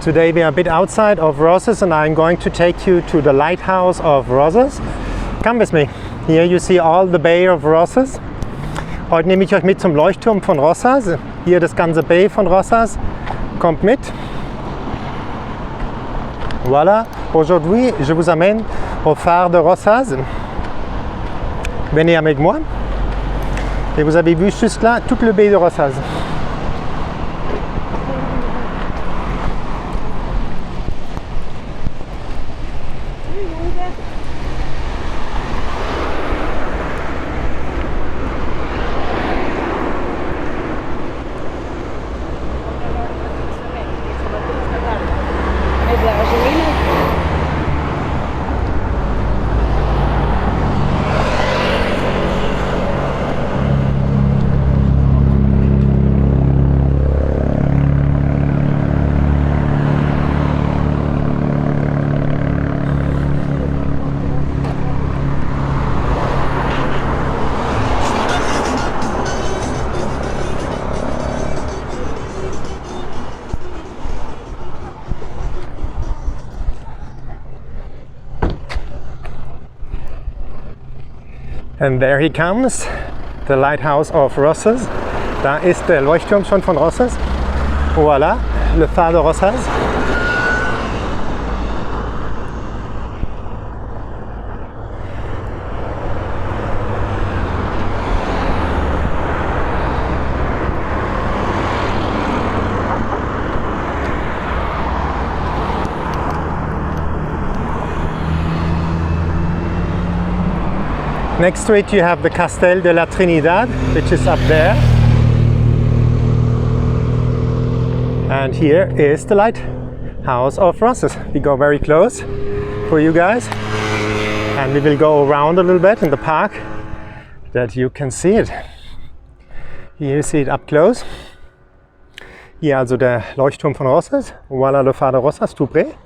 Today we are a bit outside of Rosses and I'm going to take you to the Lighthouse of Rosses. Come with me. Here you see all the Bay of Rosses. Heute nehme ich euch mit zum Leuchtturm von Rosses. Hier das ganze Bay von Rosses. Kommt mit. Voilà. Aujourd'hui, je vous amène au phare de Rosses. Venez avec moi. Et vous avez vu juste là toute le baie de Rosses. And there he comes, the Lighthouse of Rosses. Da ist der Leuchtturm schon von Rosses. Voilà, le phare de Rosses. Next to it you have the Castel de la Trinidad, which is up there. And here is the Lighthouse of Rosses. We go very close for you guys. And we will go around a little bit in the park that you can see it. Here you see it up close. Hier also der Leuchtturm von Rosses. Voilà le phare de Rosses, tout près.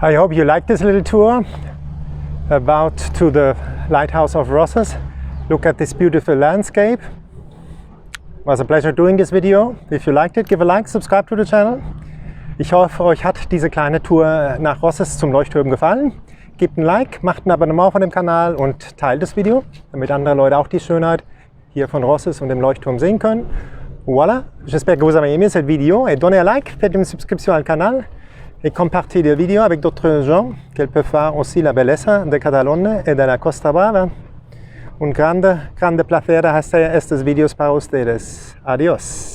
I hope you liked this little tour about to the Lighthouse of Rosses. Look at this beautiful landscape. It was a pleasure doing this video. If you liked it, give a like, subscribe to the channel. Ich hoffe, euch hat diese kleine Tour nach Rosses zum Leuchtturm gefallen. Gebt ein Like, macht ein Abonnement von dem Kanal und teilt das Video, damit andere Leute auch die Schönheit hier von Rosses und dem Leuchtturm sehen können. Voilà, j'espère que vous avez aimé cette vidéo et donnez un like, faites une subscription au canal. Et compartir des vidéos avec d'autres gens qui peuvent faire aussi la belleza de Cataluña y de la Costa Brava. Un grande placer hacer estos vídeos para ustedes. Adiós.